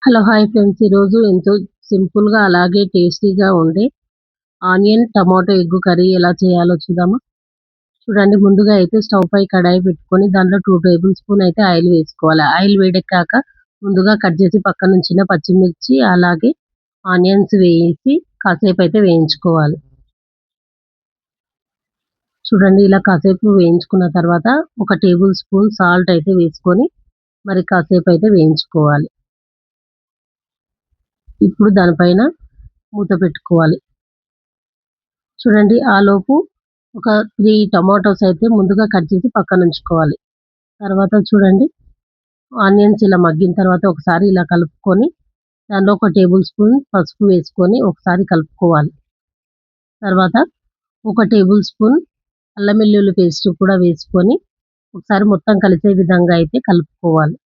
Hello! Hi friends. ఈరోజు ఎంతో సింపుల్‌గా అలాగే టేస్టీగా ఉండే ఆనియన్, టమాటో ఎగ్ కర్రీ ఎలా చేయాలో చూద్దామా? చూడండి, ముందుగా అయితే స్టవ్ పై కడాయి పెట్టుకొని దాంట్లో 2 టేబుల్ స్పూన్ అయితే ఆయిల్ వేసుకోవాలి. ఆయిల్ వేడెక్కాక ముందుగా కట్ చేసి పక్కనుంచిన పచ్చిమిర్చి అలాగే ఆనియన్స్ వేసి కాసేపైతే వేయించుకోవాలి. చూడండి, ఇలా కాసేపు వేయించుకున్న తర్వాత ఒక టేబుల్ స్పూన్ సాల్ట్ అయితే వేసుకొని మరి కాసేపైతే వేయించుకోవాలి. ఇప్పుడు దానిపైన మూత పెట్టుకోవాలి. చూడండి, ఆలోపు ఒక 3 టమాటోస్ అయితే ముందుగా కట్ చేసి పక్కనుంచుకోవాలి. తర్వాత చూడండి, ఆనియన్స్ ఇలా మగ్గిన తర్వాత ఒకసారి ఇలా కలుపుకొని దానిలో ఒక టేబుల్ స్పూన్ పసుపు వేసుకొని ఒకసారి కలుపుకోవాలి. తర్వాత ఒక టేబుల్ స్పూన్ అల్లం వెల్లుల్లి పేస్ట్ కూడా వేసుకొని ఒకసారి మొత్తం కలిసే విధంగా అయితే కలుపుకోవాలి.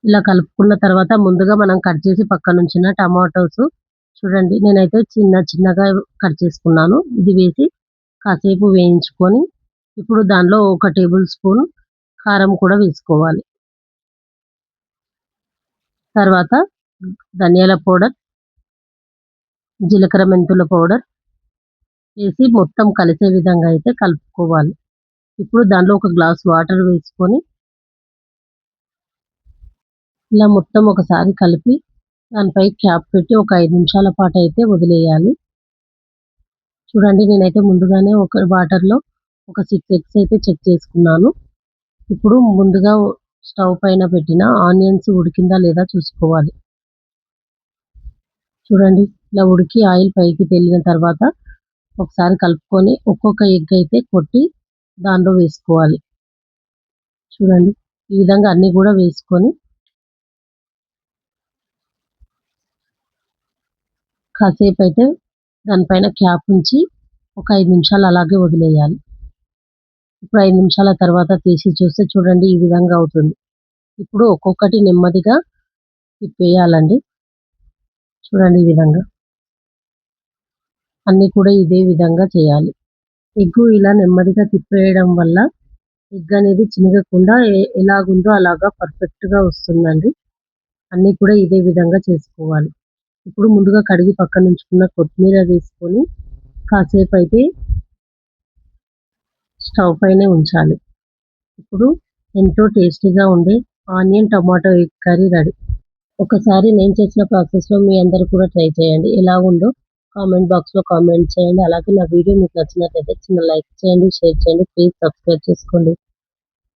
ఇలా కలుపుకున్న తర్వాత ముందుగా మనం కట్ చేసి పక్కనుంచిన టమాటోస్ చూడండి, నేనైతే చిన్నగా కట్ చేసుకున్నాను. ఇది వేసి కాసేపు వేయించుకొని ఇప్పుడు దానిలో ఒక టేబుల్ స్పూన్ కారం కూడా వేసుకోవాలి. తర్వాత ధనియాల పౌడర్, జీలకర్ర మెంతుల పౌడర్ వేసి మొత్తం కలిసే విధంగా అయితే కలుపుకోవాలి. ఇప్పుడు దానిలో ఒక గ్లాస్ వాటర్ వేసుకొని ఇలా మొత్తం ఒకసారి కలిపి దానిపై క్యాప్ పెట్టి ఒక 5 నిమిషాల పాటు అయితే వదిలేయాలి. చూడండి, నేనైతే ముందుగానే ఒక వాటర్‌లో ఒక 6 ఎగ్స్ అయితే చెక్ చేసుకున్నాను. ఇప్పుడు ముందుగా స్టవ్ పైన పెట్టిన ఆనియన్స్ ఉడికిందా లేదా చూసుకోవాలి. చూడండి, ఇలా ఉడికి ఆయిల్ పైకి తేలిన తర్వాత ఒకసారి కలుపుకొని ఒక్కొక్క ఎగ్ అయితే కొట్టి దానిలో వేసుకోవాలి. చూడండి, ఈ విధంగా అన్నీ కూడా వేసుకొని కాసేపైతే దానిపైన క్యాప్ ఉంచి ఒక 5 నిమిషాలు అలాగే వదిలేయాలి. ఇప్పుడు 5 నిమిషాల తర్వాత తీసి చూస్తే చూడండి, ఈ విధంగా అవుతుంది. ఇప్పుడు ఒక్కొక్కటి నెమ్మదిగా తిప్పేయాలండి. చూడండి, ఈ విధంగా అన్నీ కూడా ఇదే విధంగా చేయాలి. ఎగ్గు ఇలా నెమ్మదిగా తిప్పేయడం వల్ల ఎగ్ అనేది చినగకుండా ఎలాగుందో అలాగా పర్ఫెక్ట్‌గా వస్తుందండి. అన్నీ కూడా ఇదే విధంగా చేసుకోవాలి. ఇప్పుడు ముందుగా కడిగి పక్కనుంచుకున్న కొత్తిమీర వేసుకొని కాసేపైతే స్టవ్ పైనే ఉంచాలి. ఇప్పుడు ఎంతో టేస్టీగా ఉండే onion tomato egg curry ready. ఒకసారి నేను చేసిన ప్రాసెస్‌లో మీ అందరూ కూడా ట్రై చేయండి. ఎలా ఉందో కామెంట్ బాక్స్‌లో కామెంట్ చేయండి. అలాగే నా వీడియో మీకు నచ్చినట్లయితే చిన్న లైక్ చేయండి, షేర్ చేయండి. ప్లీజ్ సబ్స్క్రైబ్ చేసుకోండి.